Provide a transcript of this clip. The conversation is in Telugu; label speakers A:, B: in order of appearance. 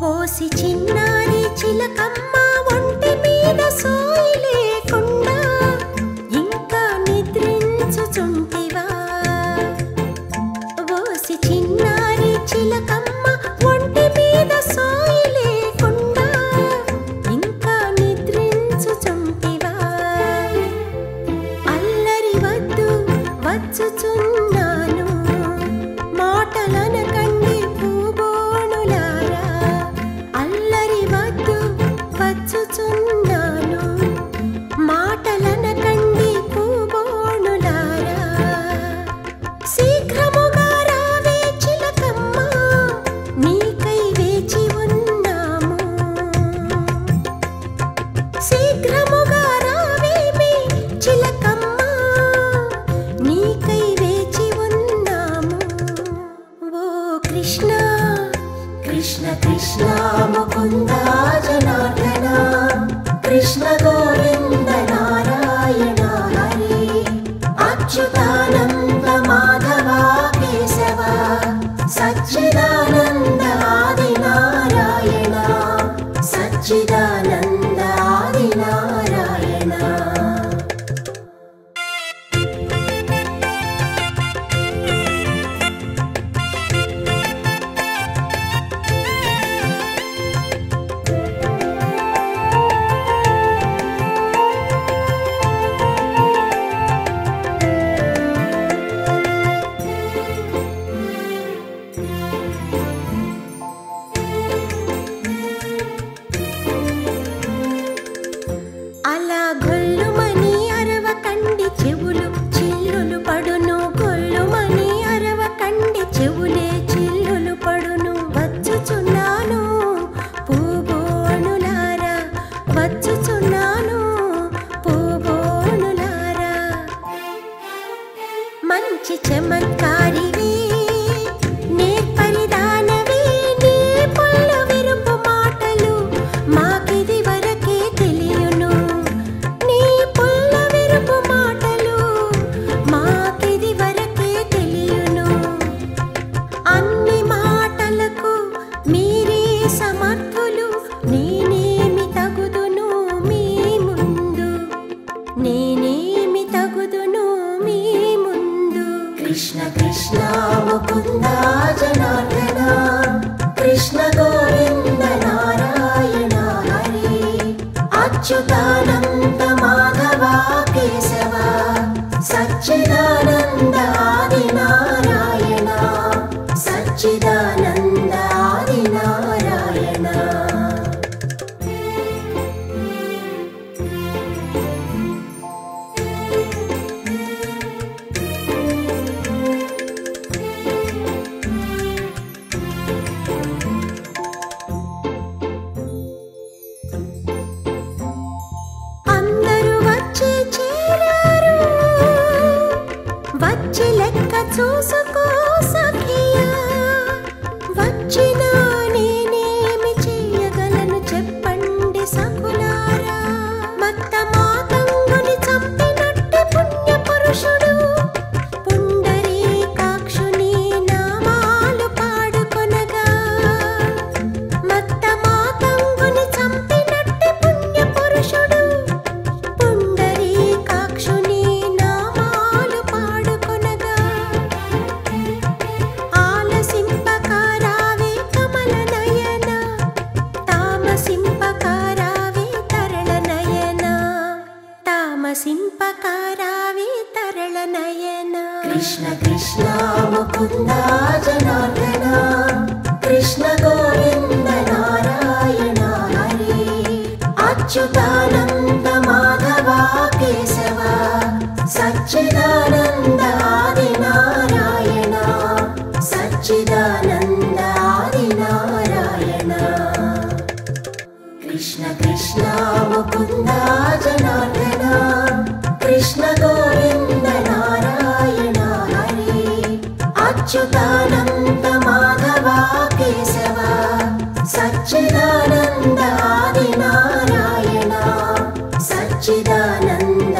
A: ఓసి చిన్నారి చిలకమ్మ ఒంటి మీద సోయి లేకుండా ఇంకా నిద్రించుచుంటివా? ఓసి చిన్నారి చిలకమ్మ ఒంటి మీద సోయి లేకుండా ఇంకా నిద్రించుచుంటివా? అల్లరి వద్దు వచ్చుచున్నాను, మాటలనకండి పూబోణులారా. అల్లరి వద్దు వచ్చుచున్నాను, మాటలనకండి పూబోణులారా. శీఘ్రముగా రావే చిలకమ్మ, నీకై వేచి ఉన్నాము. శీఘ్రముగా రావే మీ చిలకమ్మ, నీకై వేచి ఉన్నాము. ఓ కృష్ణ కృష్ణ కృష్ణ ముకుంద జనార్దన, కృష్ణ గోవింద నారాయణ హరి, అచ్యుతానంద మాధవ కేశవ, సచ్చిదానంద ఆది నారాయణ, సచ్చిదానంద ఆది నారాయణ. అలా గొల్లుమని అరవకండి చెవులు చిల్లులు పడును, గొల్లుమని అరవకండి చెవులే చిల్లులు పడును. వచ్చుచున్నాను పూబోణులారా, వచ్చుచున్నాను పూబోణులారా. మంచి చమత్కారివి నేర్పరిదానవి, నీ పుల్లు విరుపు మాటలు మాకిది వరకే తెలియను. నీ పుల్ల విరుపు మాటలు మాకిది వరకే తెలియను. అన్ని మాటలకు మీరే సమర్థులు, నేనేమి తగుదును మీ ముందు, నేనేమి తగుదును మీ ముందు. కృష్ణ కృష్ణ ముకుంద జనార్దన, కృష్ణ గోవింద నారాయణ హరి, అచ్యుతానంద మాధవ కేశవ, సచ్చిదానంద ఆది నారాయణ, సచ్చిదానంద ఆది నారాయణ. అందరూ వచ్చి చేరారు, వచ్చి లెక్క చూసుకో సఖియా. వచ్చిన నేనేమి చెయ్యగలను చెప్పండి సకులారా. మత్త మాతంగుని చంపినట్టి పుణ్య పురుషుడు పుండరీకాక్షుని నామాలు పాడుకొనగా. మత్త మాతంగుని చంపినట్టి పుణ్య పురుషుడు పుండరీకాక్షుని నామాలు పాడుకొనగా. ఆలసింపకారావే కమల నయన, తామసింపకారావే తరళ నయన, తామసింపకారావే తరళ నయన. కృష్ణ కృష్ణ ముకుంద జనార్దన, కృష్ణ గోవింద నారాయణ హరి, అచ్యుతానంద మాధవ కేశవ, సచ్చిదానంద ఆది నారాయణ, సచ్చిదానంద ఆది నారాయణ. కృష్ణ కృష్ణ ముకుంద జనార్దన, కృష్ణ గోవింద నారాయణ హరి, అచ్యుతానంద सच्चिदानन्द आदिनारायण सच्चिदानन्द